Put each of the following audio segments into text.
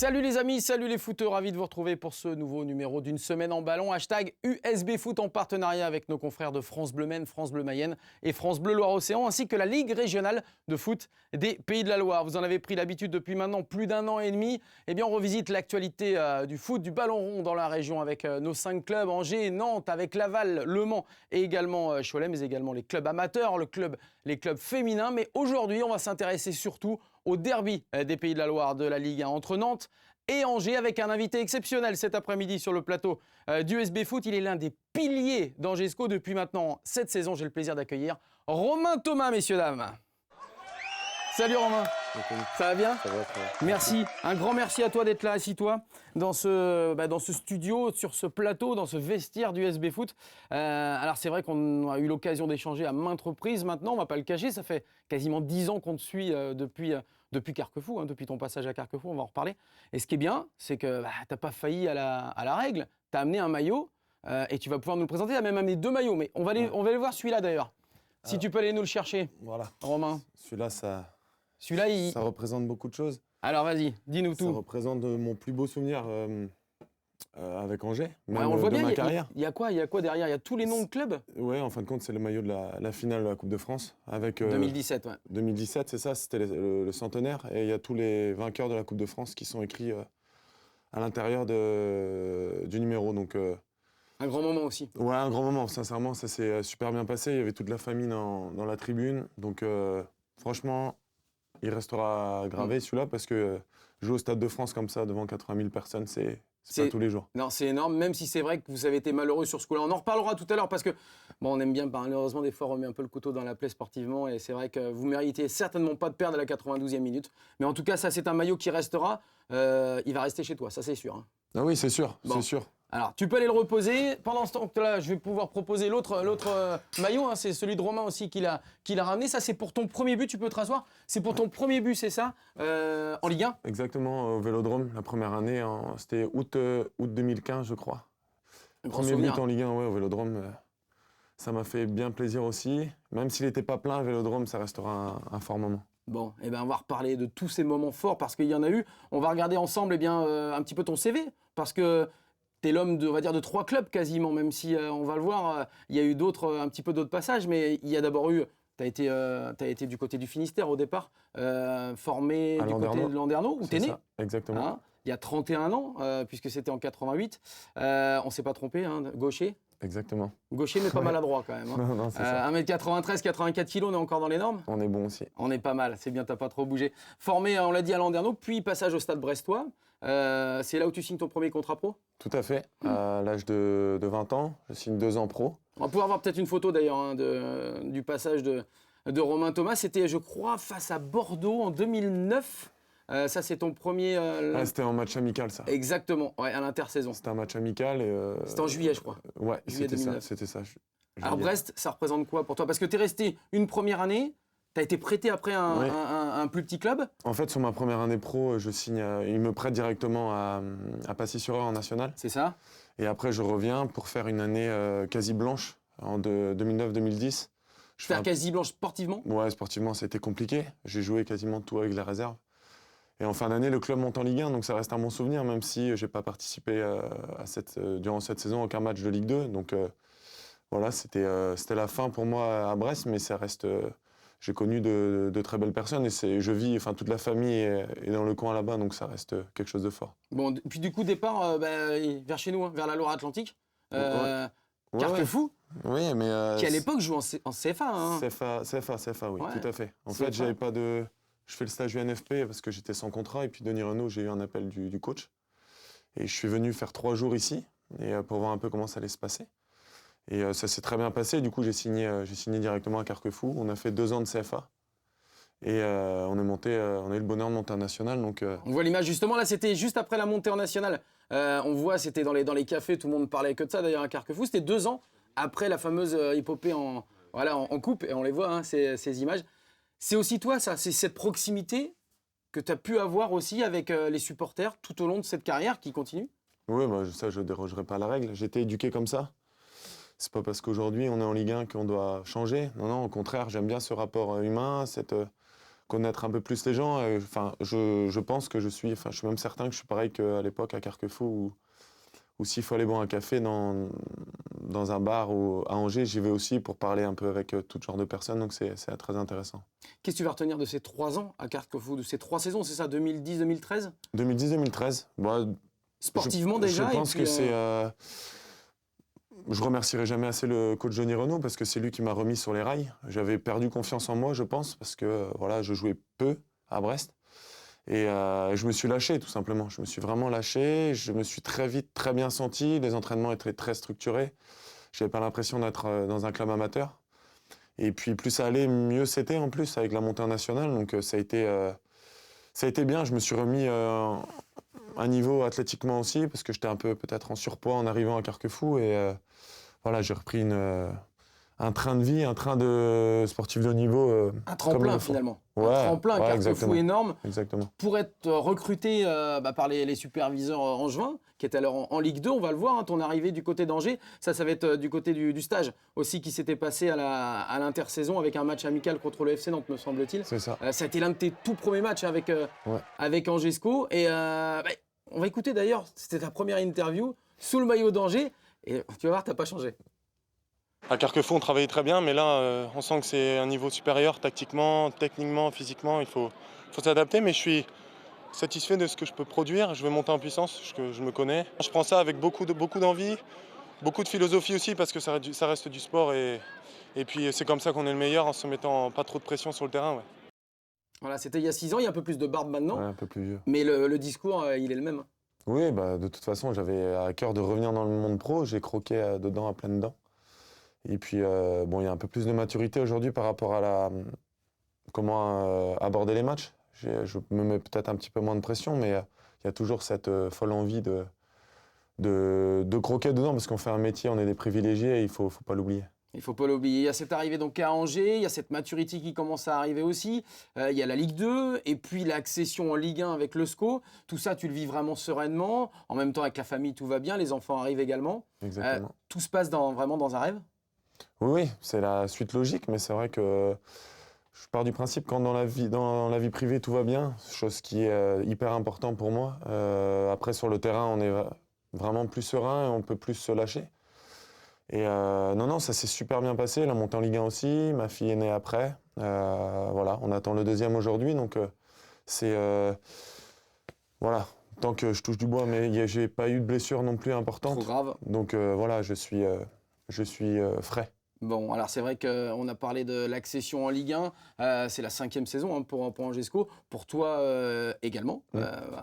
Salut les amis, salut les footeux, ravi de vous retrouver pour ce nouveau numéro d'une semaine en ballon. Hashtag USB Foot en partenariat avec nos confrères de France Bleu Maine, France Bleu Mayenne et France Bleu Loire-Océan, ainsi que la Ligue régionale de foot des Pays de la Loire. Vous en avez pris l'habitude depuis maintenant plus d'un an et demi. Eh bien, on revisite l'actualité du foot, du ballon rond dans la région avec nos 5 clubs, Angers, Nantes, avec Laval, Le Mans et également Cholet, mais également les clubs amateurs, les clubs féminins. Mais aujourd'hui, on va s'intéresser surtout au derby des Pays de la Loire de la Ligue 1 entre Nantes et Angers avec un invité exceptionnel cet après-midi sur le plateau d'USB Foot. Il est l'un des piliers d'Angesco depuis maintenant cette saison. J'ai le plaisir d'accueillir Romain Thomas, messieurs, dames. Salut Romain, ça va bien? Ça va, ça va. Merci, un grand merci à toi d'être là, assis-toi, dans ce studio, sur ce plateau, dans ce vestiaire du USB Foot. Alors c'est vrai qu'on a eu l'occasion d'échanger à maintes reprises maintenant, on ne va pas le cacher, ça fait quasiment 10 ans qu'on te suit depuis Carquefou, depuis ton passage à Carquefou, on va en reparler. Et ce qui est bien, c'est que tu n'as pas failli à la règle, tu as amené un maillot et tu vas pouvoir nous le présenter, tu as même amené 2 maillots, mais on va aller voir celui-là d'ailleurs. Si tu peux aller nous le chercher, voilà. Romain. Celui-là, Ça représente beaucoup de choses. Alors vas-y, dis-nous tout. Ça représente mon plus beau souvenir avec Angers, même on le voit de bien, ma carrière. Il y a quoi derrière? Il y a tous les noms de clubs? Ouais, en fin de compte, c'est le maillot de la finale de la Coupe de France. Avec, 2017, ouais. 2017, c'est ça, c'était le centenaire. Et il y a tous les vainqueurs de la Coupe de France qui sont écrits à l'intérieur du numéro. Donc, un grand moment aussi. Ouais, un grand moment. Sincèrement, ça s'est super bien passé. Il y avait toute la famille dans la tribune. Donc, franchement, il restera gravé celui-là parce que jouer au Stade de France comme ça devant 80 000 personnes, c'est pas tous les jours. Non, c'est énorme, même si c'est vrai que vous avez été malheureux sur ce coup-là. On en reparlera tout à l'heure parce que, bon, on aime bien, malheureusement, des fois, on remet un peu le couteau dans la plaie sportivement et c'est vrai que vous méritez certainement pas de perdre à la 92e minute. Mais en tout cas, ça, c'est un maillot qui restera. Il va rester chez toi, ça, c'est sûr. Hein. Ah oui, c'est sûr, bon. C'est sûr. Alors, tu peux aller le reposer. Pendant ce temps-là, je vais pouvoir proposer l'autre maillot. Hein, c'est celui de Romain aussi qu'il a ramené. Ça, c'est pour ton premier but. Tu peux te rasseoir. C'est pour ton premier but, c'est ça, en Ligue 1? Exactement, au Vélodrome, la première année. C'était août 2015, je crois. Premier but en Ligue 1, ouais, au Vélodrome. Ça m'a fait bien plaisir aussi. Même s'il n'était pas plein, Vélodrome, ça restera un fort moment. Bon, eh ben on va reparler de tous ces moments forts parce qu'il y en a eu. On va regarder ensemble un petit peu ton CV parce que t'es l'homme de 3 clubs quasiment, même si on va le voir, il y a eu un petit peu d'autres passages, mais il y a d'abord eu, t'as été du côté du Finistère au départ, formé du côté de Landerneau, où t'es né. Exactement. Hein, il y a 31 ans, puisque c'était en 88. On s'est pas trompé, hein, gaucher. Exactement. Gaucher, mais pas maladroit quand même. Hein. Non, c'est ça. 1m93, 84 kg, on est encore dans les normes? On est bon aussi. On est pas mal, c'est bien, t'as pas trop bougé. Formé, on l'a dit, à Landerneau, puis passage au Stade Brestois. C'est là où tu signes ton premier contrat pro? Tout à fait. À l'âge de 20 ans, je signe 2 ans pro. On va pouvoir avoir peut-être une photo d'ailleurs hein, du passage de Romain Thomas. C'était, je crois, face à Bordeaux en 2009. Ça, c'est ton premier... C'était un match amical, ça. Exactement, ouais, à l'intersaison. C'était un match amical. C'était en juillet, je crois. Ouais, juillet 2009. C'était ça. Alors Brest, ça représente quoi pour toi? Parce que tu es resté une première année, tu as été prêté après un plus petit club. En fait, sur ma première année pro, je signe, il me prête directement à Passy-sur-Eure en national. C'est ça. Et après, je reviens pour faire une année quasi blanche en 2009-2010. Faire quasi blanche sportivement? Ouais, sportivement, ça a été compliqué. J'ai joué quasiment tout avec les réserves. Et en fin d'année, le club monte en Ligue 1, donc ça reste un bon souvenir, même si je n'ai pas participé durant cette saison à aucun match de Ligue 2. Donc voilà, c'était la fin pour moi à Brest, mais ça reste... j'ai connu de très belles personnes et je vis, toute la famille est dans le coin là-bas, donc ça reste quelque chose de fort. Bon, puis du coup, départ vers chez nous, hein, vers la Loire-Atlantique. Carquefou. Oui, mais... qui à l'époque joue en CFA. Hein. CFA, oui, ouais. Tout à fait. En CFA. fait, j'avais pas de... Je fais le stage UNFP parce que j'étais sans contrat. Et puis, Denis Renaud, j'ai eu un appel du coach. Et je suis venu faire 3 jours ici pour voir un peu comment ça allait se passer. Et ça s'est très bien passé. Du coup, j'ai signé directement à Carquefou. On a fait 2 ans de CFA. Et on a eu le bonheur de monter en national. Donc, On voit l'image. Justement, là, c'était juste après la montée en national. On voit, c'était dans les cafés. Tout le monde parlait que de ça, d'ailleurs, à Carquefou. C'était 2 ans après la fameuse épopée en coupe. Et on les voit, hein, ces images. C'est aussi toi, ça, c'est cette proximité que tu as pu avoir aussi avec les supporters tout au long de cette carrière qui continue? Oui, ça, je ne dérogerai pas à la règle. J'ai été éduqué comme ça. C'est pas parce qu'aujourd'hui, on est en Ligue 1 qu'on doit changer. Non, au contraire, j'aime bien ce rapport humain, connaître un peu plus les gens. Enfin, je pense que je suis même certain que je suis pareil qu'à l'époque à Carquefou, où s'il faut aller boire un café dans un bar ou à Angers, j'y vais aussi pour parler un peu avec tout genre de personnes, donc c'est très intéressant. Qu'est-ce que tu vas retenir de ces 3 ans à Carquefou, de ces 3 saisons, c'est ça, 2010-2013? 2010-2013, bon, Sportivement déjà, je pense et puis, que c'est... je remercierai jamais assez le coach Johnny Renaud parce que c'est lui qui m'a remis sur les rails. J'avais perdu confiance en moi, je pense, parce que voilà, je jouais peu à Brest. Et je me suis lâché, tout simplement. Je me suis vraiment lâché. Je me suis très vite très bien senti. Les entraînements étaient très structurés. Je n'avais pas l'impression d'être dans un club amateur. Et puis plus ça allait, mieux c'était en plus avec la montée en nationale. Donc ça a été bien. Je me suis remis un niveau athlétiquement aussi parce que j'étais un peu peut-être en surpoids en arrivant à Carquefou. Et voilà, j'ai repris un train de vie, un train de sportif de haut niveau. un tremplin finalement. Ouais, un tremplin, ouais, Carquefou exactement. énorme. Exactement. Pour être recruté par les superviseurs angevins, qui étaient alors en Ligue 2, on va le voir, hein, ton arrivée du côté d'Angers, ça va être du côté du stage aussi qui s'était passé à l'intersaison avec un match amical contre le FC Nantes, me semble-t-il. C'est ça. Ça a été l'un de tes tout premiers matchs avec Angesco. Et on va écouter d'ailleurs, c'était ta première interview sous le maillot d'Angers. Et tu vas voir, t'as pas changé. À Carquefou, on travaillait très bien, mais là, on sent que c'est un niveau supérieur, tactiquement, techniquement, physiquement. Il faut s'adapter, mais je suis satisfait de ce que je peux produire. Je veux monter en puissance, je me connais. Je prends ça avec beaucoup d'envie, beaucoup de philosophie aussi, parce que ça reste du sport. Et puis, c'est comme ça qu'on est le meilleur, en se mettant pas trop de pression sur le terrain. Ouais. Voilà, c'était il y a 6 ans, il y a un peu plus de barbe maintenant, Ouais, un peu plus vieux. mais le discours, il est le même. Oui, bah, de toute façon, j'avais à cœur de revenir dans le monde pro. J'ai croqué dedans à pleines dents. Et puis, bon, il y a un peu plus de maturité aujourd'hui par rapport à comment aborder les matchs. Je me mets peut-être un petit peu moins de pression, mais il y a toujours cette folle envie de croquer dedans parce qu'on fait un métier, on est des privilégiés et il faut pas l'oublier. Il ne faut pas l'oublier. Il y a cette arrivée donc à Angers, il y a cette maturité qui commence à arriver aussi. Il y a la Ligue 2 et puis l'accession en Ligue 1 avec le SCO. Tout ça, tu le vis vraiment sereinement. En même temps, avec la famille, tout va bien. Les enfants arrivent également. Exactement. Tout se passe vraiment dans un rêve. Oui, c'est la suite logique, mais c'est vrai que je pars du principe quand dans la vie privée tout va bien, chose qui est hyper important pour moi. Après, sur le terrain, on est vraiment plus serein et on peut plus se lâcher. Et non, ça s'est super bien passé. La montée en Ligue 1 aussi. Ma fille est née après. Voilà, on attend le deuxième aujourd'hui. Donc, c'est. Voilà, tant que je touche du bois, mais j'ai pas eu de blessure non plus importante. Trop grave. Donc, voilà, je suis frais. Bon, alors c'est vrai qu'on a parlé de l'accession en Ligue 1. C'est la 5e saison hein, pour Angesco. Pour toi également,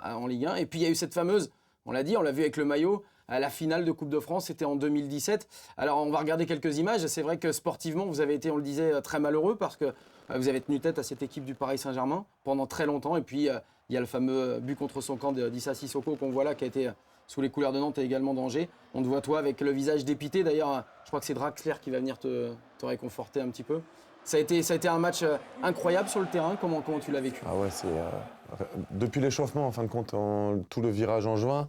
en Ligue 1. Et puis, il y a eu cette fameuse, on l'a dit, on l'a vu avec le maillot, à la finale de Coupe de France, c'était en 2017. Alors, on va regarder quelques images. C'est vrai que sportivement, vous avez été, on le disait, très malheureux parce que vous avez tenu tête à cette équipe du Paris Saint-Germain pendant très longtemps. Et puis, il y a le fameux but contre son camp d'Issa Sissoko qu'on voit là, qui a été sous les couleurs de Nantes et également d'Angers. On te voit, toi, avec le visage dépité. D'ailleurs, je crois que c'est Draxler qui va venir te réconforter un petit peu. Ça a été un match incroyable sur le terrain. Comment tu l'as vécu? Ah ouais, c'est depuis l'échauffement, en fin de compte, tout le virage en juin,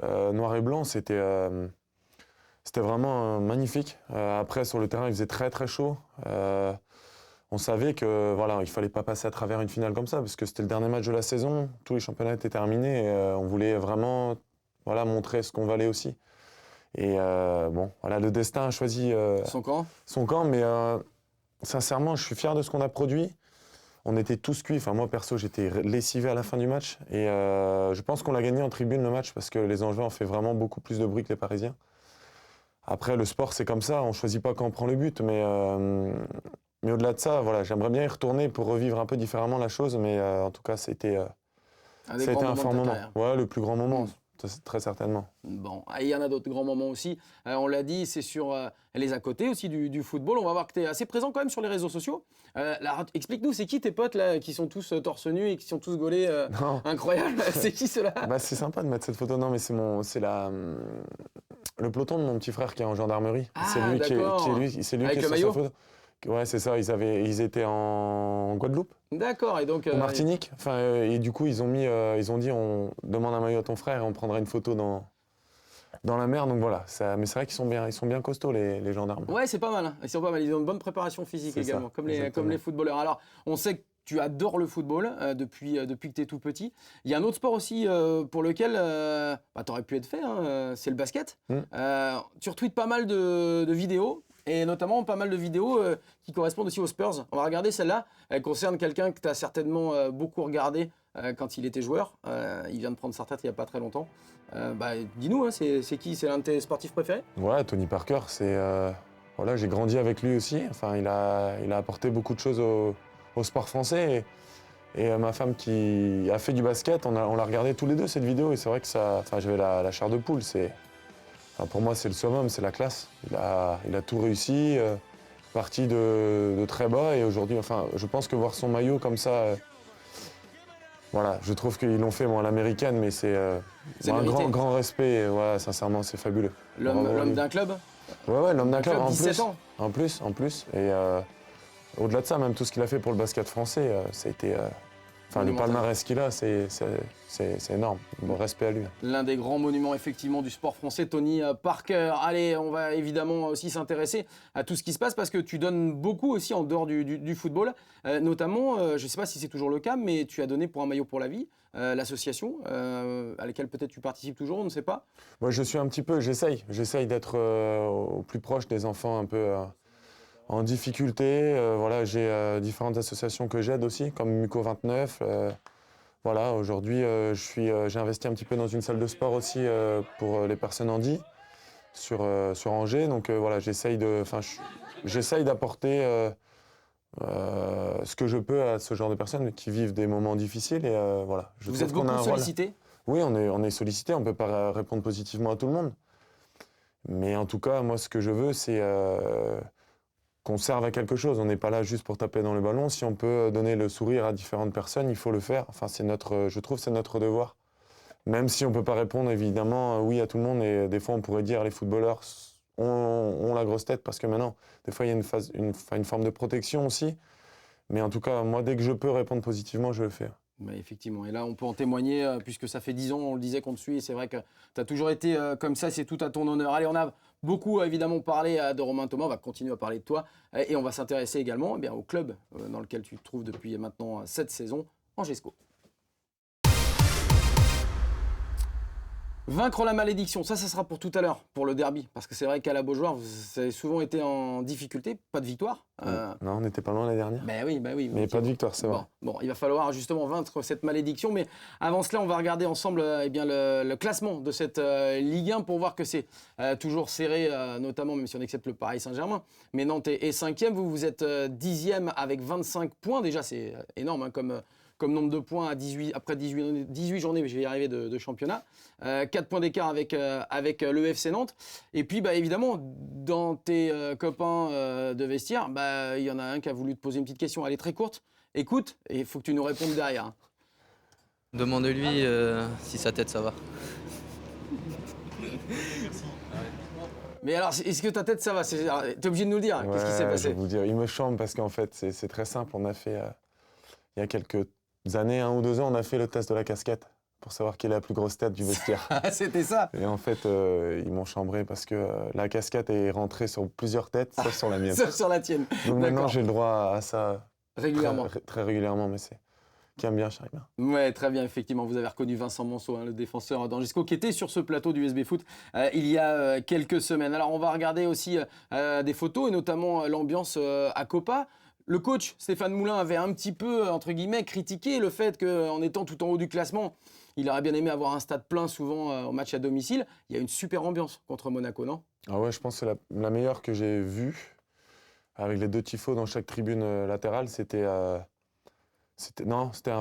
noir et blanc, c'était vraiment magnifique. Après, sur le terrain, il faisait très très chaud. On savait que voilà, il fallait pas passer à travers une finale comme ça parce que c'était le dernier match de la saison. Tous les championnats étaient terminés. Et, on voulait vraiment montrer ce qu'on valait aussi. Et bon, voilà, le destin a choisi son camp, mais sincèrement, je suis fier de ce qu'on a produit. On était tous cuits. Enfin, moi, perso, j'étais lessivé à la fin du match. Et je pense qu'on l'a gagné en tribune, le match, parce que les Angevins ont fait vraiment beaucoup plus de bruit que les Parisiens. Après, le sport, c'est comme ça. On ne choisit pas quand on prend le but. Mais au-delà de ça, voilà, j'aimerais bien y retourner pour revivre un peu différemment la chose. Mais en tout cas, c'était un fort moment. Ouais, le plus grand moment. Très certainement. Bon, il y en a d'autres grands moments aussi. On l'a dit, c'est sur les à côté aussi du football. On va voir que tu es assez présent quand même sur les réseaux sociaux. Explique-nous, c'est qui tes potes là qui sont tous torse nu et qui sont tous gaulés incroyable. C'est qui ceux-là? Bah, c'est sympa de mettre cette photo. Non, mais c'est le peloton de mon petit frère qui est en gendarmerie. Ah, c'est lui avec qui est le maillot. sur sa photo. Ouais, c'est ça. Ils étaient en Guadeloupe. D'accord, et donc En Martinique. Et du coup, ils ont dit, on demande un maillot à ton frère et on prendra une photo dans la mer. Donc voilà. Mais c'est vrai qu'ils sont bien costauds les gendarmes. Ouais, c'est pas mal. Hein. Ils sont pas mal. Ils ont une bonne préparation physique également, comme les footballeurs. Alors, on sait que tu adores le football depuis que tu es tout petit. Il y a un autre sport aussi pour lequel tu aurais pu être fait, hein, c'est le basket. Tu retweets pas mal de vidéos, et notamment pas mal de vidéos qui correspondent aussi aux Spurs. On va regarder celle-là. Elle concerne quelqu'un que tu as certainement beaucoup regardé quand il était joueur. Il vient de prendre sa retraite il n'y a pas très longtemps. Dis-nous, hein, c'est qui? C'est l'un de tes sportifs préférés? Ouais, Tony Parker, voilà, j'ai grandi avec lui aussi. Enfin, il a apporté beaucoup de choses au sport français. Et ma femme qui a fait du basket, on l'a regardé tous les deux cette vidéo. Et c'est vrai que j'avais la chair de poule. Pour moi, c'est le summum, c'est la classe. Il a tout réussi, parti de très bas. Et aujourd'hui, je pense que voir son maillot comme ça, voilà, je trouve qu'ils l'ont fait à l'américaine, mais c'est un grand respect. Ouais, sincèrement, c'est fabuleux. L'homme d'un club? Ouais, l'homme d'un club, 17 ans. En plus. Et au-delà de ça, même tout ce qu'il a fait pour le basket français, ça a été... le palmarès qu'il a, c'est énorme. Bon, respect à lui. L'un des grands monuments, effectivement, du sport français, Tony Parker. Allez, on va évidemment aussi s'intéresser à tout ce qui se passe parce que tu donnes beaucoup aussi en dehors du football. Notamment, je ne sais pas si c'est toujours le cas, mais tu as donné pour un maillot pour la vie, l'association à laquelle peut-être tu participes toujours, on ne sait pas. Moi, j'essaye d'être au plus proche des enfants un peu... en difficulté. Voilà, j'ai différentes associations que j'aide aussi, comme Muco 29. Voilà, aujourd'hui, j'ai investi un petit peu dans une salle de sport aussi pour les personnes handies sur Angers. Donc voilà, j'essaye d'apporter ce que je peux à ce genre de personnes qui vivent des moments difficiles. Et voilà, Vous êtes beaucoup sollicité? Oui, on est sollicité. On ne peut pas répondre positivement à tout le monde. Mais en tout cas, moi, ce que je veux, c'est qu'on serve à quelque chose. On n'est pas là juste pour taper dans le ballon. Si on peut donner le sourire à différentes personnes, il faut le faire. Enfin, je trouve que c'est notre devoir. Même si on ne peut pas répondre, évidemment, oui à tout le monde. Et des fois, on pourrait dire les footballeurs ont la grosse tête parce que maintenant, des fois, il y a une forme de protection aussi. Mais en tout cas, moi, dès que je peux répondre positivement, je le fais. Effectivement, et là on peut en témoigner puisque ça fait 10 ans, on le disait qu'on te suit et c'est vrai que tu as toujours été comme ça, c'est tout à ton honneur. Allez, on a beaucoup évidemment parlé de Romain Thomas, on va continuer à parler de toi et on va s'intéresser également au club dans lequel tu te trouves depuis maintenant 7 saisons, Angesco. Vaincre la malédiction, ça sera pour tout à l'heure, pour le derby. Parce que c'est vrai qu'à la Beaujoire, vous avez souvent été en difficulté, pas de victoire. Non, on n'était pas loin la dernière. Oui. Mais pas de victoire, c'est vrai. Bon, il va falloir justement vaincre cette malédiction. Mais avant cela, on va regarder ensemble le classement de cette Ligue 1 pour voir que c'est toujours serré, notamment même si on accepte le Paris Saint-Germain. Mais Nantes est 5e, vous êtes 10e avec 25 points. Déjà, c'est énorme comme nombre de points après 18 journées, mais je vais y arriver, de championnat. 4 points d'écart avec le FC Nantes. Et puis, évidemment, dans tes copains de vestiaire, il y en a un qui a voulu te poser une petite question. Elle est très courte. Écoute, et il faut que tu nous répondes derrière. Demande-lui si sa tête, ça va. Mais alors, est-ce que ta tête, ça va? T'es obligé de nous le dire. Qu'est-ce qui s'est passé? Je vais vous dire, il me chambre parce qu'en fait, c'est très simple. On a fait, il y a quelques années, 1 ou 2 ans, on a fait le test de la casquette pour savoir qui est la plus grosse tête du vestiaire. C'était ça. Et en fait, ils m'ont chambré parce que la casquette est rentrée sur plusieurs têtes, sauf sur la mienne. Sauf sur la tienne. Donc maintenant, j'ai le droit à ça régulièrement. Très régulièrement, mais c'est qui aime bien, j'arrive bien. Ouais, très bien, effectivement. Vous avez reconnu Vincent Monceau, le défenseur d'Angesco, qui était sur ce plateau du USB Foot il y a quelques semaines. Alors, on va regarder aussi des photos et notamment l'ambiance à Copa. Le coach Stéphane Moulin avait un petit peu, entre guillemets, critiqué le fait qu'en étant tout en haut du classement, il aurait bien aimé avoir un stade plein souvent au match à domicile. Il y a une super ambiance contre Monaco, non? Ah ouais, je pense que c'est la meilleure que j'ai vue, avec les 2 tifos dans chaque tribune latérale. C'était un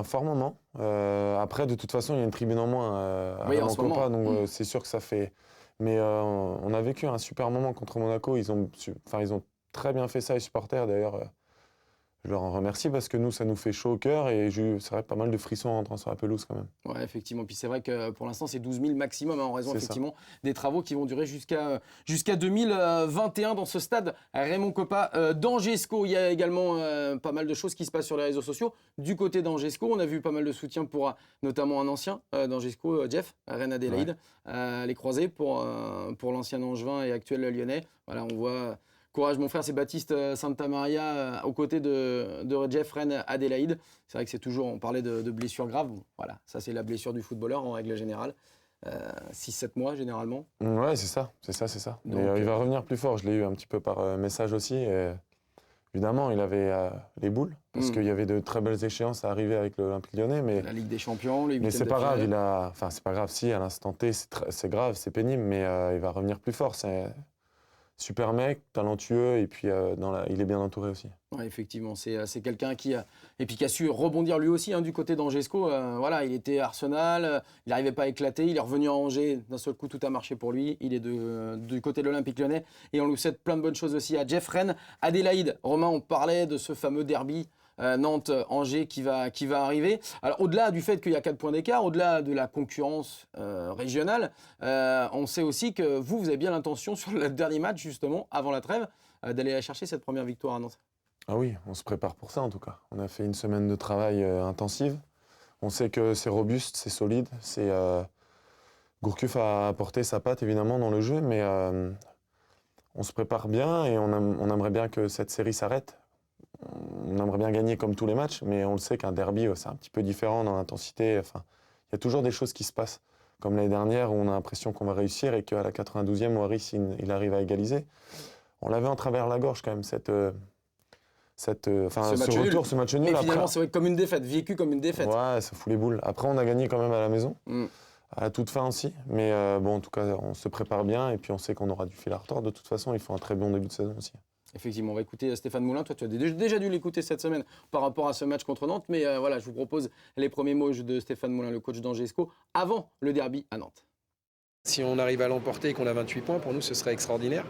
fort moment. Après, de toute façon, il y a une tribune en moins à Copa, donc c'est sûr que ça fait... Mais on a vécu un super moment contre Monaco. Ils ont très bien fait ça, les supporters, d'ailleurs. Je leur en remercie parce que nous, ça nous fait chaud au cœur et c'est vrai, pas mal de frissons en rentrant sur la pelouse quand même. Ouais, effectivement. Puis c'est vrai que pour l'instant, c'est 12 000 maximum en raison effectivement des travaux qui vont durer jusqu'à 2021 dans ce stade Raymond Kopa d'Angesco. Il y a également pas mal de choses qui se passent sur les réseaux sociaux. Du côté d'Angesco, on a vu pas mal de soutien pour notamment un ancien d'Angesco, Jeff, Reine Adélaïde, les croisés pour l'ancien Angevin et actuel Lyonnais. Voilà, on voit Courage mon frère, c'est Baptiste Santamaria aux côtés de Jeff Rennes Adélaïde. C'est vrai que c'est toujours, on parlait de blessures graves. Bon, voilà, ça c'est la blessure du footballeur en règle générale. 6-7 mois généralement. Ouais, c'est ça. Donc, Mais il va revenir plus fort. Je l'ai eu un petit peu par message aussi. Et, évidemment, il avait les boules parce qu'il y avait de très belles échéances à arriver avec l'Olympique Lyonnais. Mais la Ligue des Champions, les mais huitièmes c'est de pas grave. finale. Enfin, c'est pas grave. Si à l'instant T, c'est grave, c'est pénible, mais il va revenir plus fort. C'est super mec, talentueux, et puis il est bien entouré aussi. Ouais, effectivement, c'est quelqu'un qui a su rebondir lui aussi du côté d'Angesco. Voilà, il était à Arsenal, il n'arrivait pas à éclater, il est revenu à Angers, d'un seul coup tout a marché pour lui. Il est du côté de l'Olympique Lyonnais et on lui souhaite plein de bonnes choses aussi à Jeff Rennes. Adélaïde, Romain, on parlait de ce fameux derby Nantes-Angers qui va arriver. Alors au-delà du fait qu'il y a 4 points d'écart, au-delà de la concurrence régionale, on sait aussi que vous avez bien l'intention sur le dernier match justement, avant la trêve, d'aller chercher cette première victoire à Nantes. Ah oui, on se prépare pour ça en tout cas. On a fait une semaine de travail intensive. On sait que c'est robuste, c'est solide. Gourcuff a apporté sa patte évidemment dans le jeu, mais on se prépare bien et on aimerait bien que cette série s'arrête. On aimerait bien gagner comme tous les matchs, mais on le sait qu'un derby, c'est un petit peu différent dans l'intensité. Enfin, il y a toujours des choses qui se passent. Comme l'année dernière où on a l'impression qu'on va réussir et qu'à la 92e, Waris, il arrive à égaliser. On l'avait en travers la gorge quand même, ce match nul. Et finalement, c'est vrai comme une défaite, vécu comme une défaite. Ouais, ça fout les boules. Après, on a gagné quand même à la maison, à la toute fin aussi. Mais bon, en tout cas, on se prépare bien et puis on sait qu'on aura du fil à retordre. De toute façon, il faut un très bon début de saison aussi. Effectivement, on va écouter Stéphane Moulin. Toi, tu as déjà dû l'écouter cette semaine par rapport à ce match contre Nantes. Mais voilà, je vous propose les premiers mots de Stéphane Moulin, le coach d'Angesco, avant le derby à Nantes. Si on arrive à l'emporter et qu'on a 28 points, pour nous, ce serait extraordinaire.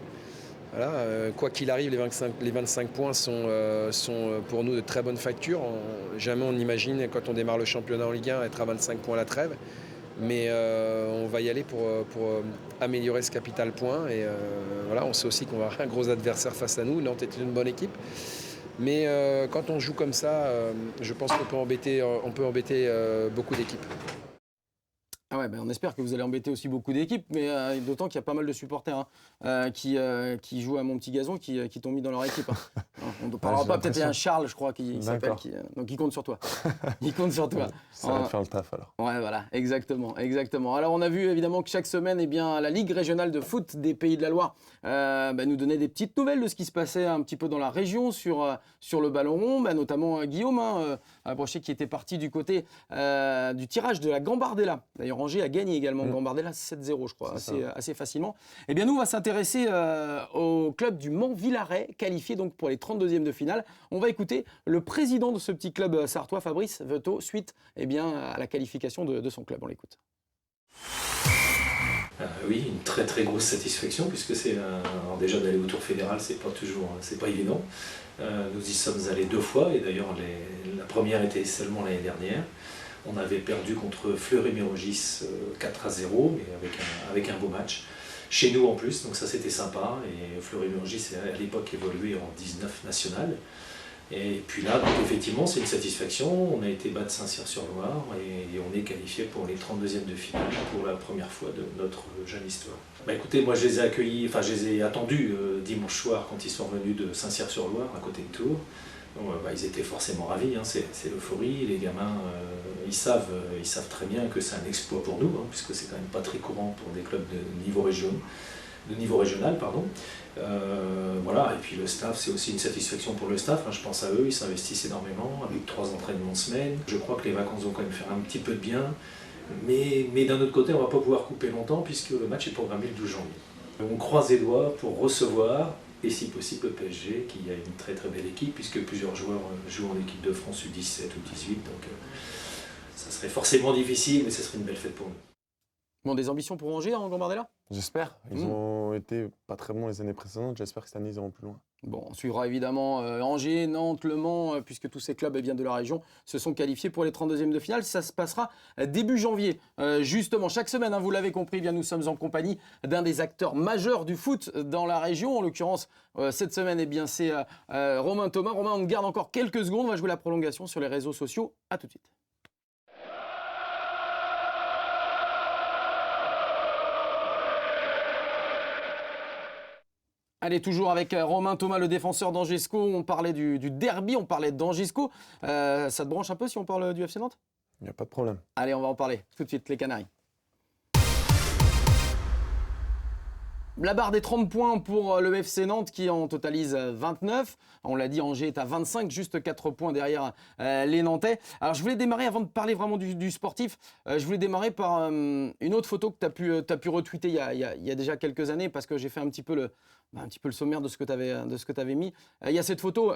Voilà, quoi qu'il arrive, les 25 points sont pour nous de très bonnes factures. Jamais on imagine, quand on démarre le championnat en Ligue 1, être à 25 points à la trêve. Mais on va y aller pour améliorer ce capital point. Et voilà, on sait aussi qu'on va avoir un gros adversaire face à nous. Nantes est une bonne équipe. Mais quand on joue comme ça, je pense qu'on peut embêter beaucoup d'équipes. Ah ouais, on espère que vous allez embêter aussi beaucoup d'équipes, mais d'autant qu'il y a pas mal de supporters qui jouent à mon petit gazon, qui t'ont mis dans leur équipe. On ne parlera pas, peut-être il y a un Charles, je crois, qui s'appelle, donc il compte sur toi. Il compte sur toi. Ça va faire le taf alors. Ouais, voilà, exactement. Alors on a vu évidemment que chaque semaine, la Ligue régionale de foot des Pays de la Loire nous donnait des petites nouvelles de ce qui se passait un petit peu dans la région sur le ballon rond, notamment Guillaume Brochet qui était parti du côté du tirage de la Gambardella. D'ailleurs, Angers a gagné également Gambardella 7-0, je crois, assez facilement. Eh bien, nous, on va s'intéresser au club du Mans-Villaret, qualifié donc pour les 32e de finale. On va écouter le président de ce petit club sartois, Fabrice Veto, suite à la qualification de son club. On l'écoute. Oui, une très très grosse satisfaction puisque déjà d'aller au Tour fédéral, c'est pas évident. Nous y sommes allés 2 fois et d'ailleurs la première était seulement l'année dernière. On avait perdu contre Fleury-Mérogis 4-0, mais avec un beau match. Chez nous en plus, donc ça c'était sympa. Et Fleury-Mérogis à l'époque évolué en 19 national. Et puis là, donc effectivement, c'est une satisfaction. On a été battre Saint-Cyr-sur-Loire et on est qualifié pour les 32e de finale pour la première fois de notre jeune histoire. Écoutez, moi je les ai attendus dimanche soir quand ils sont revenus de Saint-Cyr-sur-Loire, à côté de Tours. Donc, ils étaient forcément ravis, c'est l'euphorie. Les gamins, ils savent très bien que c'est un exploit pour nous, puisque c'est quand même pas très courant pour des clubs de niveau régional. Voilà, et puis le staff, c'est aussi une satisfaction pour le staff. Je pense à eux, ils s'investissent énormément avec 3 entraînements semaine. Je crois que les vacances vont quand même faire un petit peu de bien. Mais d'un autre côté, on ne va pas pouvoir couper longtemps puisque le match est programmé le 12 janvier. On croise les doigts pour recevoir, et si possible, le PSG, qui a une très très belle équipe, puisque plusieurs joueurs jouent en équipe de France U17 ou 18. Donc ça serait forcément difficile, mais ce serait une belle fête pour nous. Bon, des ambitions pour Angers en Gambardella ? J'espère. Ils ont été pas très bons les années précédentes. J'espère que cette année, ils iront plus loin. Bon, on suivra évidemment Angers, Nantes, Le Mans, puisque tous ces clubs de la région se sont qualifiés pour les 32e de finale. Ça se passera début janvier. Justement, chaque semaine, vous l'avez compris, nous sommes en compagnie d'un des acteurs majeurs du foot dans la région. En l'occurrence, cette semaine, c'est Romain Thomas. Romain, on garde encore quelques secondes. On va jouer la prolongation sur les réseaux sociaux. À tout de suite. Allez, toujours avec Romain Thomas, le défenseur d'Angesco. On parlait du derby, on parlait d'Angesco. Ça te branche un peu si on parle du FC Nantes? Il n'y a pas de problème. Allez, on va en parler tout de suite, les Canaries. La barre des 30 points pour le FC Nantes qui en totalise 29. On l'a dit, Angers est à 25, juste 4 points derrière les Nantais. Alors je voulais démarrer, avant de parler vraiment du sportif, je voulais démarrer par une autre photo que tu as pu retweeter il y a déjà quelques années, parce que j'ai fait un petit peu le sommaire de ce que tu avais mis. Il y a cette photo,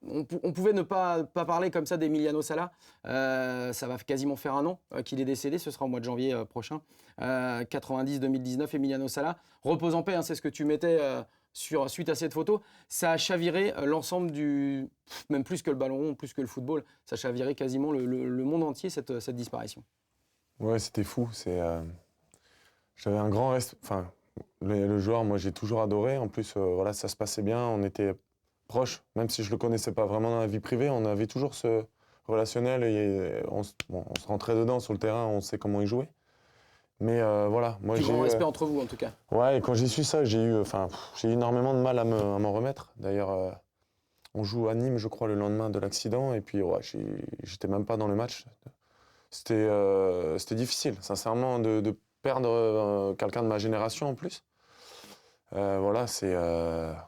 on pouvait ne pas parler comme ça d'Emiliano Sala. Ça va quasiment faire un an qu'il est décédé, ce sera au mois de janvier prochain. 90-2019, Emiliano Sala. Repose en paix, hein, c'est ce que tu mettais suite à cette photo. Ça a chaviré l'ensemble même plus que le ballon rond, plus que le football, ça a chaviré quasiment le monde entier, cette disparition. Ouais, c'était fou. J'avais un grand respect. Enfin, le joueur, moi, j'ai toujours adoré. En plus, voilà, ça se passait bien. On était proches, même si je ne le connaissais pas vraiment dans la vie privée. On avait toujours ce relationnel et on se rentrait dedans sur le terrain, on sait comment il jouait. Mais voilà, moi Plus j'ai grand respect entre vous, en tout cas. Ouais, et quand j'ai su ça, j'ai eu énormément de mal à m'en remettre. D'ailleurs, on joue à Nîmes, je crois, le lendemain de l'accident, et puis ouais, j'étais même pas dans le match. C'était difficile, sincèrement, de perdre quelqu'un de ma génération en plus. Voilà, c'est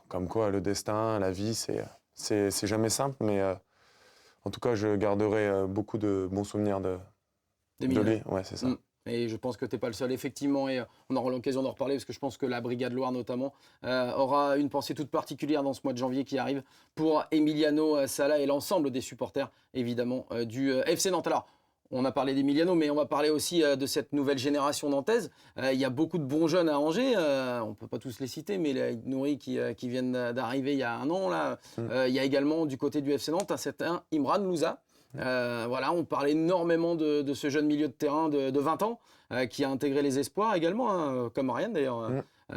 comme quoi le destin, la vie, c'est jamais simple, mais en tout cas, je garderai beaucoup de bons souvenirs de lui. Ouais, c'est ça. Et je pense que tu n'es pas le seul, effectivement, et on aura l'occasion d'en reparler, parce que je pense que la Brigade Loire, notamment, aura une pensée toute particulière dans ce mois de janvier qui arrive pour Emiliano Sala et l'ensemble des supporters, évidemment, du FC Nantes. Alors, on a parlé d'Emiliano, mais on va parler aussi de cette nouvelle génération nantaise. Il y a beaucoup de bons jeunes à Angers, on ne peut pas tous les citer, mais les Nouri qui viennent d'arriver il y a un an. Là. Il y a également, du côté du FC Nantes, un certain Imran Louza. Voilà, on parle énormément de ce jeune milieu de terrain de 20 ans qui a intégré les espoirs également, hein, comme Marianne d'ailleurs.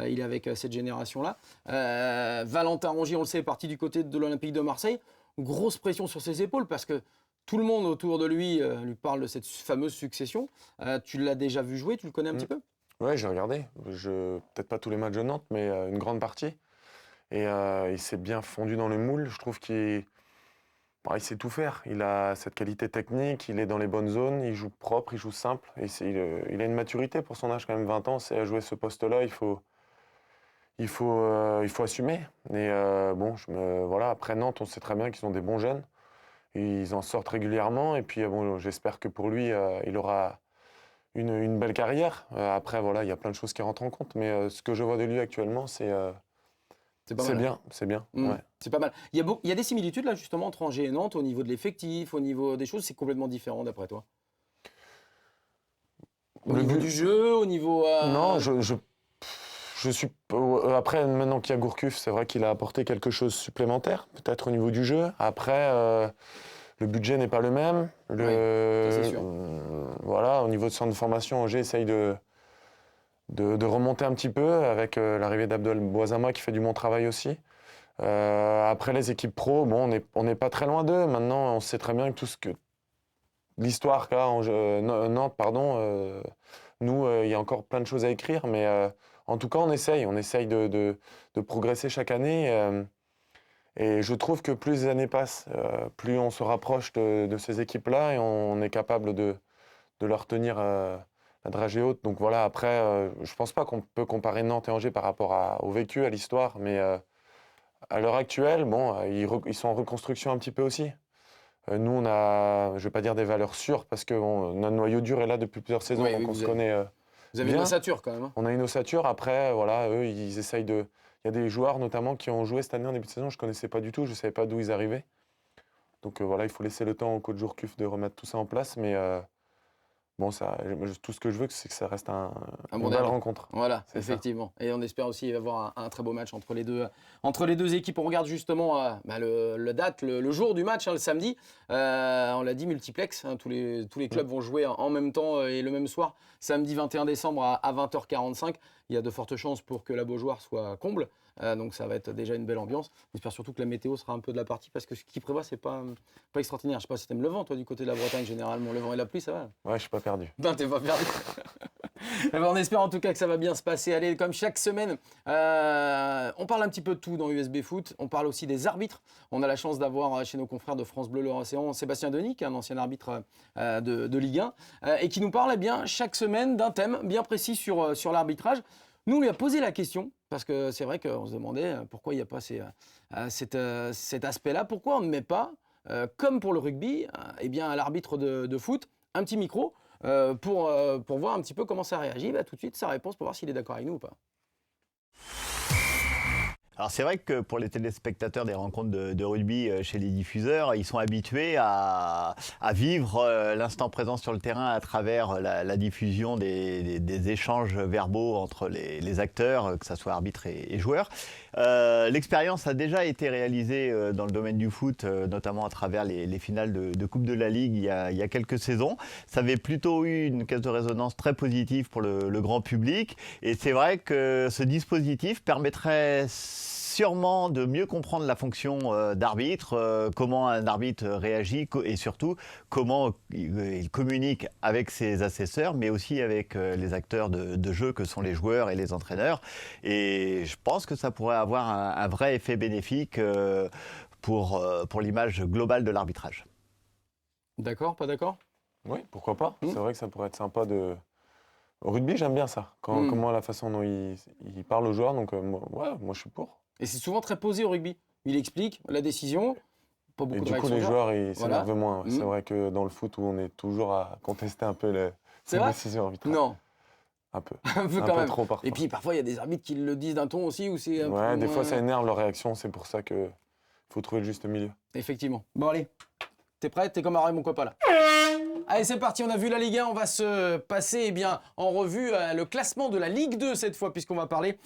Il est avec cette génération-là. Valentin Rongier, on le sait, est parti du côté de l'Olympique de Marseille. Grosse pression sur ses épaules parce que tout le monde autour de lui parle de cette fameuse succession. Tu l'as déjà vu jouer, tu le connais un petit peu? Ouais, j'ai regardé. Peut-être pas tous les matchs de Nantes, mais une grande partie. Et il s'est bien fondu dans le moule. Je trouve qu'il sait tout faire. Il a cette qualité technique, il est dans les bonnes zones, il joue propre, il joue simple. Et il a une maturité pour son âge, quand même, 20 ans. C'est à jouer ce poste-là, il faut assumer. Et bon, voilà, après Nantes, on sait très bien qu'ils ont des bons jeunes. Ils en sortent régulièrement. Et puis, bon, j'espère que pour lui, il aura une belle carrière. Après, voilà, il y a plein de choses qui rentrent en compte. Mais ce que je vois de lui actuellement, c'est bien. Ouais. C'est pas mal. Il y a des similitudes là justement entre Angers et Nantes au niveau de l'effectif, au niveau des choses, c'est complètement différent d'après toi? Au niveau du jeu, au niveau... Non, je suis... Après, maintenant qu'il y a Gourcuff, c'est vrai qu'il a apporté quelque chose de supplémentaire, peut-être au niveau du jeu. Après, le budget n'est pas le même. Oui, c'est sûr. Voilà, au niveau de centre de formation, Angers essaye de remonter un petit peu avec l'arrivée d'Abdel Boisama qui fait du bon travail aussi. Après les équipes pro, bon, on n'est pas très loin d'eux. Maintenant, on sait très bien que l'histoire qu'a Nantes, pardon, nous, il y a encore plein de choses à écrire, mais en tout cas, on essaye de progresser chaque année. Et je trouve que plus les années passent, plus on se rapproche de ces équipes-là et on est capable de leur tenir la dragée haute. Donc voilà, après, je ne pense pas qu'on peut comparer Nantes et Angers par rapport au vécu, à l'histoire, mais à l'heure actuelle, bon, ils sont en reconstruction un petit peu aussi. Nous, on a, je ne vais pas dire des valeurs sûres, parce que notre noyau dur est là depuis plusieurs saisons, Oui, donc on se connaît Vous avez bien. une ossature quand même. Hein. On a une ossature. Après, voilà, eux, ils essayent de... Il y a des joueurs, notamment, qui ont joué cette année en début de saison, je ne connaissais pas du tout, je ne savais pas d'où ils arrivaient. Donc voilà, il faut laisser le temps au coach Gourcuff de remettre tout ça en place, mais... Bon, tout ce que je veux, c'est que ça reste une belle rencontre. Voilà, effectivement. Et on espère aussi avoir un très beau match entre les deux équipes. On regarde justement le jour du match, hein, le samedi. On l'a dit, multiplex. Hein, tous les clubs vont jouer en même temps et le même soir. Samedi 21 décembre à 20h45. Il y a de fortes chances pour que la Beaujoire soit comble. Donc ça va être déjà une belle ambiance. J'espère surtout que la météo sera un peu de la partie parce que ce qui prévoit, c'est pas extraordinaire. Je sais pas si t'aimes le vent, toi, du côté de la Bretagne, généralement. Le vent et la pluie, ça va? Ouais, je suis pas perdu. Non, t'es pas perdu. Eh ben, on espère en tout cas que ça va bien se passer. Allez, comme chaque semaine, on parle un petit peu de tout dans USB Foot. On parle aussi des arbitres. On a la chance d'avoir chez nos confrères de France Bleu Loire-Océan Sébastien Denis, qui est un ancien arbitre de Ligue 1, et qui nous parle chaque semaine d'un thème bien précis sur l'arbitrage. Nous, on lui a posé la question, parce que c'est vrai qu'on se demandait pourquoi il n'y a pas cet aspect-là. Pourquoi on ne met pas, comme pour le rugby, à l'arbitre de foot, un petit micro pour voir un petit peu comment ça réagit. Tout de suite, sa réponse pour voir s'il est d'accord avec nous ou pas. Alors c'est vrai que pour les téléspectateurs des rencontres de rugby chez les diffuseurs, ils sont habitués à vivre l'instant présent sur le terrain à travers la diffusion des échanges verbaux entre les acteurs, que ce soit arbitres et joueurs. L'expérience a déjà été réalisée dans le domaine du foot, notamment à travers les finales de Coupe de la Ligue il y a quelques saisons. Ça avait plutôt eu une caisse de résonance très positive pour le grand public. Et c'est vrai que ce dispositif permettrait sûrement de mieux comprendre la fonction d'arbitre, comment un arbitre réagit et surtout comment il communique avec ses assesseurs, mais aussi avec les acteurs de jeu que sont les joueurs et les entraîneurs. Et je pense que ça pourrait avoir un vrai effet bénéfique pour l'image globale de l'arbitrage. D'accord, pas d'accord ? Oui, pourquoi pas. C'est vrai que ça pourrait être sympa de... Au rugby, j'aime bien ça. Comment la façon dont il parle aux joueurs. Donc, moi, je suis pour. Et c'est souvent très posé au rugby. Il explique la décision, pas beaucoup et de du coup, réactions. les joueurs, ils s'énervent Voilà. moins. C'est vrai que dans le foot, où on est toujours à contester un peu ces décisions arbitrales. Non, Un peu. un peu Un quand peu même. trop parfois. Et puis parfois, il y a des arbitres qui le disent d'un ton aussi où c'est un peu Ouais, des moins- fois, ça énerve leur réaction. C'est pour ça qu'il faut trouver le juste milieu. Effectivement. Bon, allez. T'es prêt ? T'es comme Arrêt, mon copain, là. Allez, c'est parti, on a vu la Ligue 1, on va se passer en revue le classement de la Ligue 2 cette fois, puisqu'on va parler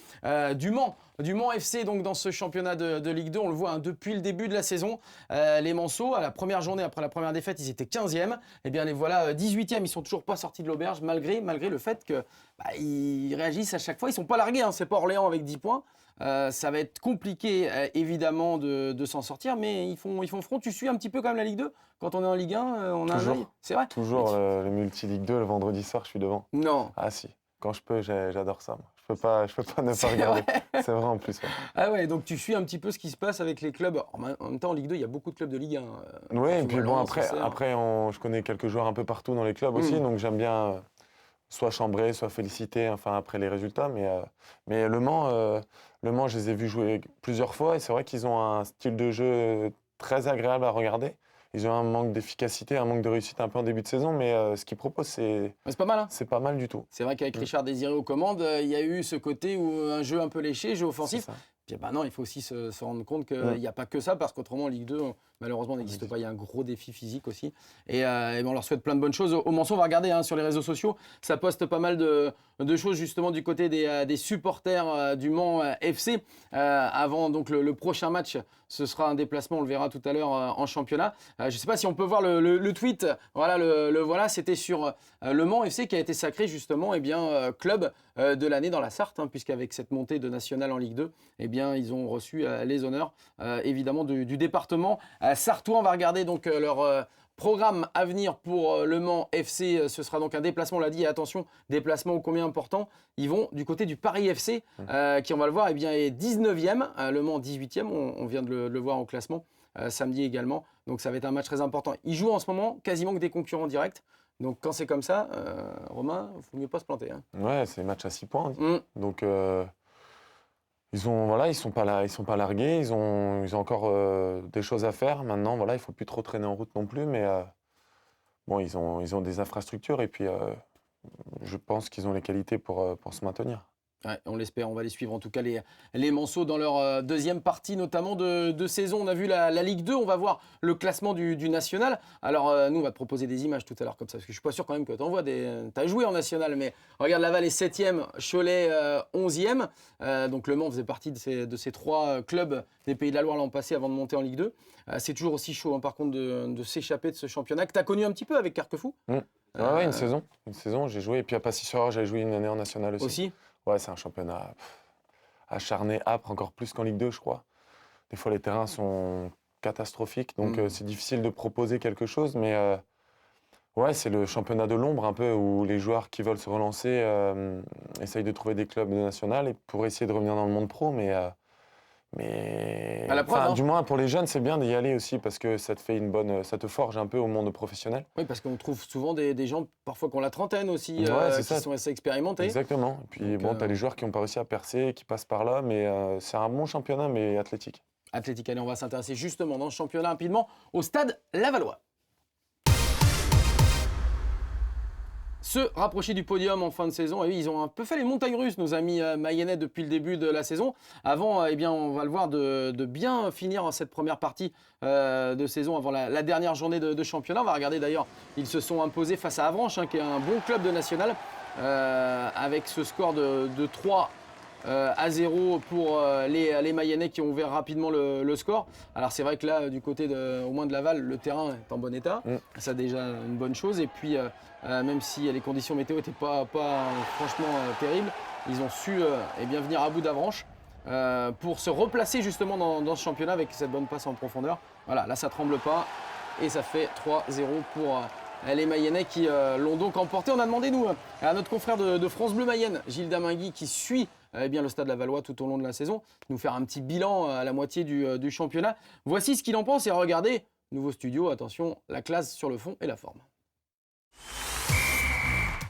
du Mans FC donc, dans ce championnat de Ligue 2. On le voit depuis le début de la saison. Les Manceaux, à la première journée, après la première défaite, ils étaient 15e. Eh bien, les voilà 18e, ils ne sont toujours pas sortis de l'auberge, malgré le fait qu'ils réagissent à chaque fois. Ils ne sont pas largués, c'est pas Orléans avec 10 points. Ça va être compliqué, évidemment, de s'en sortir, mais ils font front. Tu suis un petit peu quand même la Ligue 2 ? Quand on est en Ligue 1, on a Toujours. un œil. C'est vrai ? Toujours le multi-Ligue 2, le vendredi soir, je suis devant. Non. Ah si, quand je peux, j'adore ça. Moi. Je peux pas ne pas regarder. C'est vrai en plus. Ouais. Ah ouais, donc tu suis un petit peu ce qui se passe avec les clubs. En même temps, en Ligue 2, il y a beaucoup de clubs de Ligue 1. Oui, et puis bon, Lens, après je connais quelques joueurs un peu partout dans les clubs aussi, donc j'aime bien soit chambrer, soit féliciter après les résultats. Mais Le Mans, je les ai vus jouer plusieurs fois et c'est vrai qu'ils ont un style de jeu très agréable à regarder. Ils ont un manque d'efficacité, un manque de réussite un peu en début de saison, mais ce qu'ils proposent, c'est pas mal. c'est pas mal du tout. C'est vrai qu'avec Richard Désiré aux commandes, il y a eu ce côté où un jeu un peu léché, jeu offensif. C'est ça. Puis non, il faut aussi se rendre compte qu'il n'y a pas que ça, parce qu'autrement, en Ligue 2, malheureusement, n'existe pas. Il y a un gros défi physique aussi. Et on leur souhaite plein de bonnes choses. Au Manceau, on va regarder sur les réseaux sociaux, ça poste pas mal de choses justement du côté des supporters du Mans FC. Avant donc le prochain match, ce sera un déplacement, on le verra tout à l'heure en championnat. Je ne sais pas si on peut voir le tweet. Voilà, c'était sur le Mans FC qui a été sacré justement club de l'année dans la Sarthe, puisqu'avec cette montée de nationale en Ligue 2, ils ont reçu les honneurs évidemment du département sartois. On va regarder donc leur programme à venir pour Le Mans FC. Ce sera donc un déplacement, on l'a dit, et attention, déplacement ô combien important. Ils vont du côté du Paris FC, qui, on va le voir, est 19e. Le Mans 18e, on vient de le voir au classement, samedi également. Donc ça va être un match très important. Ils jouent en ce moment quasiment que des concurrents directs. Donc quand c'est comme ça, Romain, il ne faut mieux pas se planter. Ouais, c'est match à 6 points. Donc ils sont pas largués, ils ont encore des choses à faire. Maintenant, il faut plus trop traîner en route non plus, mais ils ont des infrastructures et puis je pense qu'ils ont les qualités pour se maintenir. Ouais, on l'espère, on va les suivre en tout cas les Manceaux dans leur deuxième partie notamment de saison. On a vu la Ligue 2, on va voir le classement du national. Alors nous on va te proposer des images tout à l'heure comme ça, parce que je suis pas sûr quand même que tu envoies t'as joué en national, mais regarde, Laval est 7e, Cholet 11e. Donc Le Mans faisait partie de ces trois clubs des Pays de la Loire l'an passé avant de monter en Ligue 2. C'est toujours aussi chaud par contre de s'échapper de ce championnat que tu as connu un petit peu avec Carquefou. Ouais, une saison, j'ai joué. Et puis à Passy-sur-Orge, j'ai joué une année en national aussi. Ouais, c'est un championnat acharné, âpre, encore plus qu'en Ligue 2, je crois. Des fois, les terrains sont catastrophiques, donc c'est difficile de proposer quelque chose, mais Ouais, c'est le championnat de l'ombre un peu où les joueurs qui veulent se relancer essayent de trouver des clubs de national et pour essayer de revenir dans le monde pro. Mais À la preuve, hein. du moins pour les jeunes, c'est bien d'y aller aussi parce que ça te fait ça te forge un peu au monde professionnel. Oui, parce qu'on trouve souvent des gens, parfois qui ont la trentaine aussi, Ouais, c'est qui ça. sont assez expérimentés. Exactement. Et puis Donc, tu as les joueurs qui n'ont pas réussi à percer, qui passent par là, mais c'est un bon championnat, mais athlétique. Athlétique, allez, on va s'intéresser justement dans ce championnat rapidement au stade Lavallois. Se rapprocher du podium en fin de saison, et oui, ils ont un peu fait les montagnes russes, nos amis mayennais, depuis le début de la saison. Avant, eh bien, on va le voir, de bien finir cette première partie de saison avant la dernière journée de championnat. On va regarder d'ailleurs, ils se sont imposés face à Avranches, qui est un bon club de national, avec ce score de 3 à 0 pour les Mayennais qui ont ouvert rapidement le score. Alors c'est vrai que là, du côté au moins de Laval, le terrain est en bon état. C'est déjà une bonne chose. Et puis, même si les conditions météo n'étaient pas franchement terribles, ils ont su eh bien, venir à bout d'Avranches pour se replacer justement dans ce championnat avec cette bonne passe en profondeur. Voilà, là ça ne tremble pas et ça fait 3-0 pour les Mayennais qui l'ont donc emporté. On a demandé, nous, à notre confrère de France Bleu Mayenne, Gilles Damingui, qui suit bien le Stade Lavallois tout au long de la saison, nous faire un petit bilan à la moitié du championnat. Voici ce qu'il en pense et regardez, nouveau studio, attention, la classe sur le fond et la forme.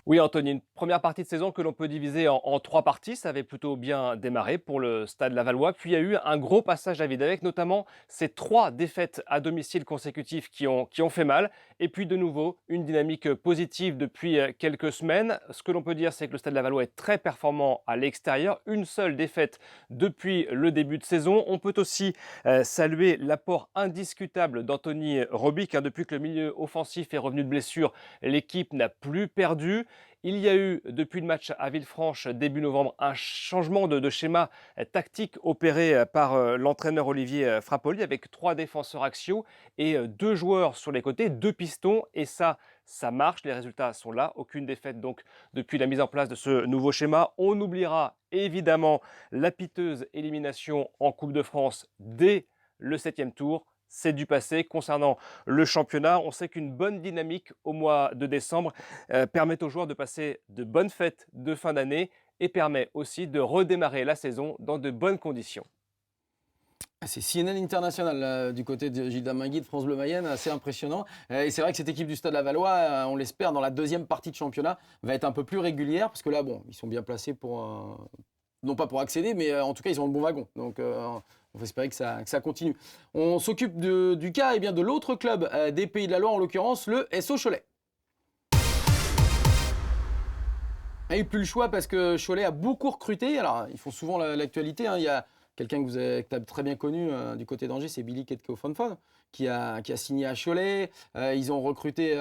Oui, Anthony, une première partie de saison que l'on peut diviser en 3 parties. Ça avait plutôt bien démarré pour le Stade Lavallois. Puis il y a eu un gros passage à vide avec notamment ces 3 défaites à domicile consécutives qui ont fait mal. Et puis de nouveau, une dynamique positive depuis quelques semaines. Ce que l'on peut dire, c'est que le Stade Lavallois est très performant à l'extérieur. Une seule défaite depuis le début de saison. On peut aussi saluer l'apport indiscutable d'Anthony Robic. Depuis que le milieu offensif est revenu de blessure, l'équipe n'a plus perdu. Il y a eu, depuis le match à Villefranche début novembre, un changement de schéma tactique opéré par l'entraîneur Olivier Frappoli avec 3 défenseurs axiaux et 2 joueurs sur les côtés, 2 pistons. Et ça marche, les résultats sont là. Aucune défaite donc depuis la mise en place de ce nouveau schéma. On oubliera évidemment la piteuse élimination en Coupe de France dès le 7e tour. C'est du passé. Concernant le championnat, on sait qu'une bonne dynamique au mois de décembre permet aux joueurs de passer de bonnes fêtes de fin d'année et permet aussi de redémarrer la saison dans de bonnes conditions. C'est CNN International du côté de Gilles Damingui de France Bleu Mayenne, assez impressionnant. Et c'est vrai que cette équipe du Stade Lavallois, on l'espère, dans la deuxième partie de championnat, va être un peu plus régulière parce que là, bon, ils sont bien placés pour, non pas pour accéder, mais en tout cas, ils ont le bon wagon. Donc, on va espérer que ça continue. On s'occupe du cas de l'autre club des Pays de la Loire, en l'occurrence le SO Cholet. Et plus le choix parce que Cholet a beaucoup recruté. Alors, ils font souvent l'actualité. Il y a quelqu'un que tu as très bien connu du côté d'Angers, c'est Billy Ketko-Fonfon, qui a signé à Cholet. Ils ont recruté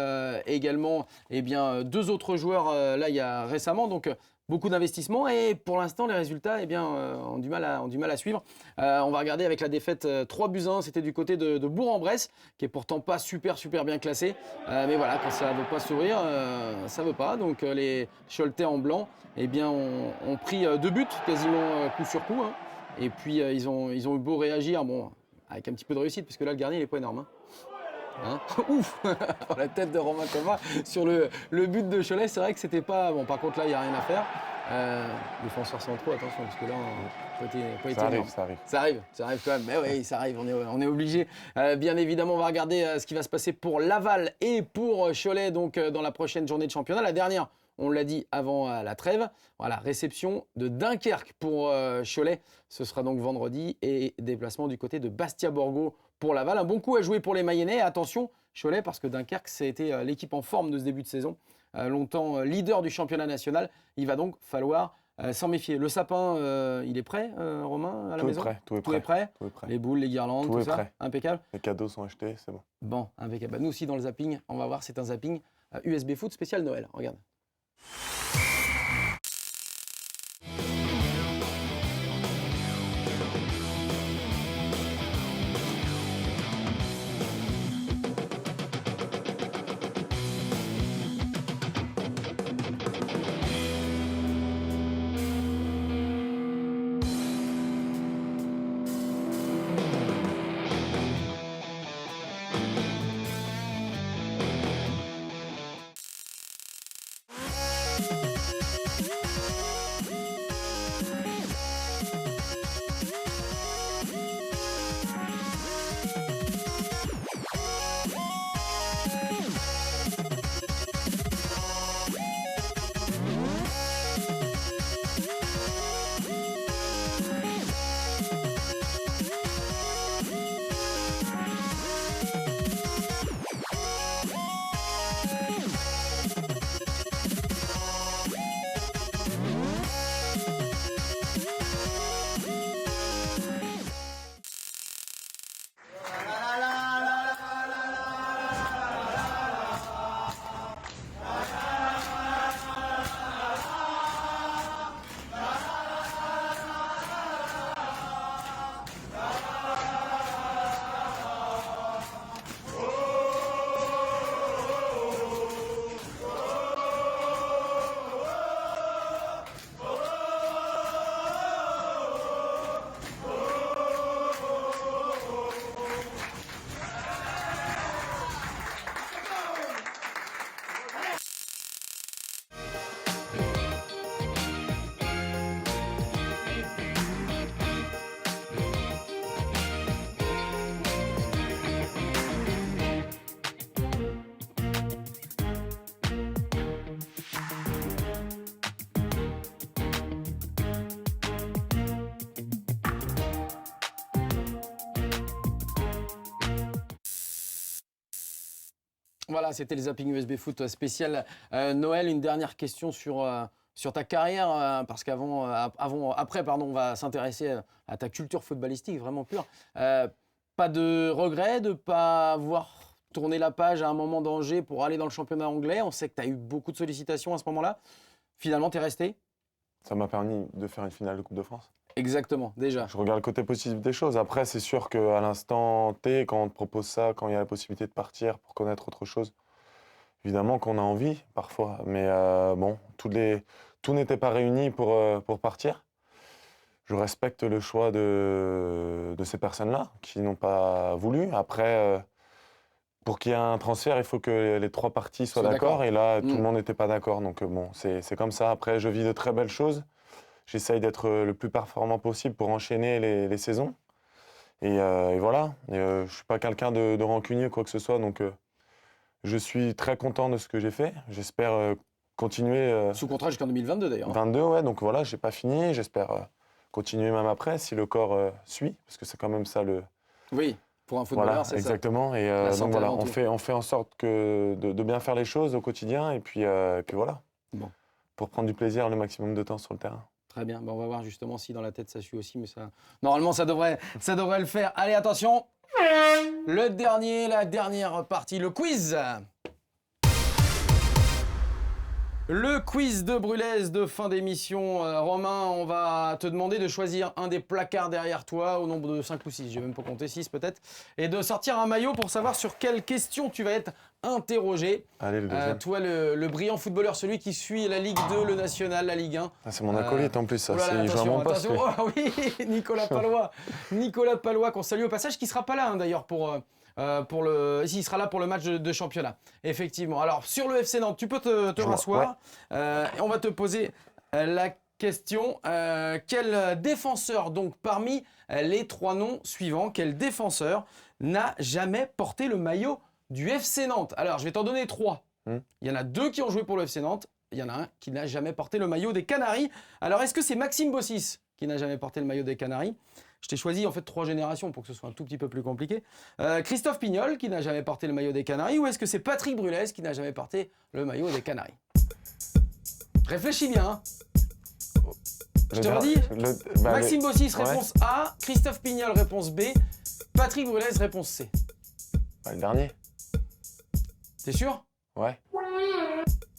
également 2 autres joueurs là, il y a récemment. Donc, beaucoup d'investissements et pour l'instant, les résultats ont du mal à suivre. On va regarder avec la défaite 3-1, c'était du côté de Bourg-en-Bresse, qui est pourtant pas super bien classé. Mais voilà, quand ça ne veut pas sourire, ça ne veut pas. Donc les Choletais en blanc ont pris 2 buts quasiment coup sur coup. Et puis ils ont eu beau réagir, bon, avec un petit peu de réussite, parce que là, le gardien, il n'est pas énorme. Ouf. La tête de Romain Coma sur le but de Cholet, c'est vrai que c'était pas... Bon, par contre, là, il n'y a rien à faire. Défenseurs centraux, attention, parce que là, on n'a pas été énorme. Ça arrive quand même. Mais oui, ça arrive, on est obligé. Bien évidemment, on va regarder ce qui va se passer pour Laval et pour Cholet, donc dans la prochaine journée de championnat. La dernière, on l'a dit avant la trêve. Voilà, réception de Dunkerque pour Cholet. Ce sera donc vendredi et déplacement du côté de Bastia-Borgo pour Laval. Un bon coup à jouer pour les Mayennais. Attention, Cholet, parce que Dunkerque, c'était l'équipe en forme de ce début de saison. Longtemps leader du championnat national. Il va donc falloir s'en méfier. Le sapin, il est prêt, Romain, à la maison ? Tout est prêt. Les boules, les guirlandes, tout ça, prêt. Impeccable. Les cadeaux sont achetés, c'est bon. Bon, impeccable. Nous aussi, dans le zapping, on va voir, c'est un zapping USB Foot spécial Noël. Regarde. Voilà, c'était le Zapping USB Foot spécial Noël. Une dernière question sur ta carrière, parce qu'après, on va s'intéresser à ta culture footballistique vraiment pure. Pas de regret de ne pas avoir tourné la page à un moment d'Angers pour aller dans le championnat anglais. On sait que tu as eu beaucoup de sollicitations à ce moment-là. Finalement, tu es resté? Ça m'a permis de faire une finale de Coupe de France. Exactement, déjà. Je regarde le côté positif des choses. Après, c'est sûr qu'à l'instant T, quand on te propose ça, quand il y a la possibilité de partir pour connaître autre chose, évidemment qu'on a envie parfois. Mais bon, tout n'était pas réuni pour partir. Je respecte le choix de ces personnes-là qui n'ont pas voulu. Après, pour qu'il y ait un transfert, il faut que les 3 parties soient d'accord. Et là, tout le monde n'était pas d'accord. Donc bon, c'est comme ça. Après, je vis de très belles choses. J'essaye d'être le plus performant possible pour enchaîner les saisons. Et voilà. Je ne suis pas quelqu'un de rancunier, quoi que ce soit. Donc, je suis très content de ce que j'ai fait. J'espère continuer. Sous contrat jusqu'en 2022, d'ailleurs. 22, ouais. Donc voilà, je n'ai pas fini. J'espère continuer même après, si le corps suit. Parce que c'est quand même ça le... Oui, pour un footballeur, voilà, c'est exactement. ça. Et donc voilà, avant tout. on fait en sorte de bien faire les choses au quotidien. Et puis voilà. Bon. Pour prendre du plaisir le maximum de temps sur le terrain. Très bien, on va voir justement si dans la tête ça suit aussi, mais ça, normalement ça devrait le faire. Allez, attention, la dernière partie, le quiz. Le quiz de Brulez de fin d'émission. Romain, on va te demander de choisir un des placards derrière toi, au nombre de 5 ou 6, j'ai même pas compté 6 peut-être, et de sortir un maillot pour savoir sur quelle question tu vas être interrogé. Allez, le deuxième. Toi, le brillant footballeur, celui qui suit la Ligue 2, le National, la Ligue 1. Ah, c'est mon acolyte en plus, ça. Voilà, Il joue à mon poste. Oh oui, Nicolas Palois. Nicolas Palois, qu'on salue au passage, qui ne sera pas là d'ailleurs il sera là pour le match de championnat. Effectivement. Alors, sur le FC Nantes, tu peux te rasseoir. Ouais. Et on va te poser la question. Quel défenseur, donc, parmi les 3 noms suivants, quel défenseur n'a jamais porté le maillot du FC Nantes? Alors, je vais t'en donner 3. Il y en a 2 qui ont joué pour le FC Nantes. Il y en a un qui n'a jamais porté le maillot des Canaries. Alors, est-ce que c'est Maxime Bossis qui n'a jamais porté le maillot des Canaries? Je t'ai choisi en fait 3 générations pour que ce soit un tout petit peu plus compliqué. Christophe Pignol qui n'a jamais porté le maillot des Canaries, ou est-ce que c'est Patrick Brulez qui n'a jamais porté le maillot des Canaries? Réfléchis bien. Hein. Je te redis. Maxime Bossis, réponse A. Christophe Pignol, réponse B. Patrick Brulez, réponse C. Le dernier. T'es sûr? Ouais.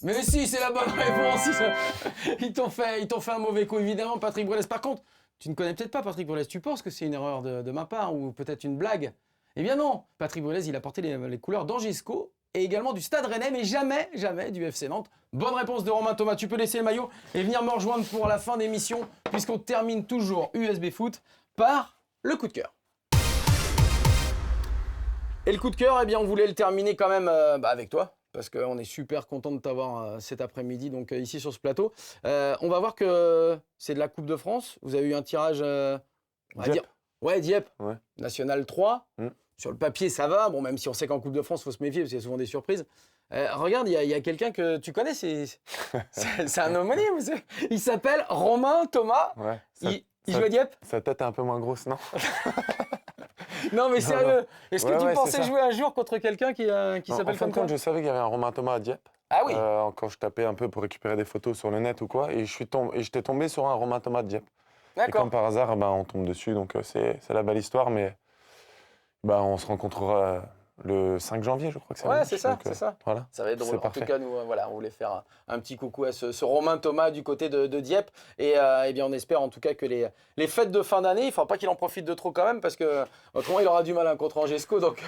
Mais si, c'est la bonne réponse. Ils t'ont fait un mauvais coup, évidemment, Patrick Brulez. Par contre, tu ne connais peut-être pas Patrick Brulez. Tu penses que c'est une erreur de ma part ou peut-être une blague? Eh bien non. Patrick Brulez, il a porté les couleurs d'Angesco et également du Stade Rennais, mais jamais du FC Nantes. Bonne réponse de Romain Thomas. Tu peux laisser le maillot et venir me rejoindre pour la fin d'émission, puisqu'on termine toujours USB Foot par le coup de cœur. Et le coup de cœur, eh bien, on voulait le terminer quand même avec toi. Parce qu'on est super content de t'avoir cet après-midi, donc ici sur ce plateau. On va voir que c'est de la Coupe de France. Vous avez eu un tirage, on va dire, Dieppe, ouais. National 3. Sur le papier, ça va. Bon, même si on sait qu'en Coupe de France, il faut se méfier, parce qu'il y a souvent des surprises. Regarde, il y a quelqu'un que tu connais, c'est un homonyme. Il s'appelle Romain Thomas. Ouais, il joue à Dieppe. Sa tête est un peu moins grosse, non? Non, mais sérieux, est-ce que tu pensais ça. jouer un jour contre quelqu'un qui s'appelle comme toi? Je savais qu'il y avait un Romain Thomas à Dieppe. Ah oui. Quand je tapais un peu pour récupérer des photos sur le net ou quoi, et j'étais tombé sur un Romain Thomas de Dieppe. Et comme par hasard, on tombe dessus, donc c'est la belle histoire, mais on se rencontrera le 5 janvier, je crois que c'est. Ouais, c'est ça, c'est ça. Voilà, ça va être drôle. En parfait. tout cas, nous, on voulait faire un petit coucou à ce Romain Thomas du côté de Dieppe. Et bien, on espère en tout cas que les fêtes de fin d'année, il ne faudra pas qu'il en profite de trop quand même, parce que autrement, il aura du mal contre Angesco. Donc,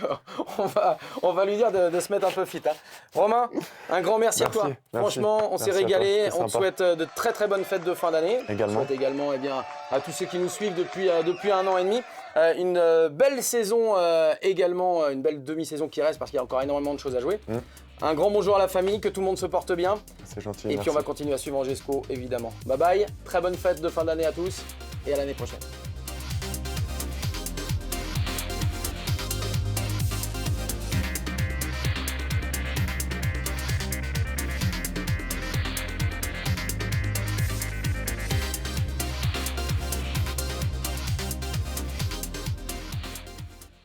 on va lui dire de se mettre un peu fit. Hein. Romain, un grand merci à toi. Franchement, on s'est régalé. On te souhaite de très très bonnes fêtes de fin d'année. Également. On souhaite également à tous ceux qui nous suivent depuis 1 an et demi. Une belle saison également, une belle demi-saison qui reste parce qu'il y a encore énormément de choses à jouer. Un grand bonjour à la famille, que tout le monde se porte bien. C'est gentil. Et puis on va continuer à suivre Angesco évidemment. Bye bye, très bonne fête de fin d'année à tous et à l'année prochaine.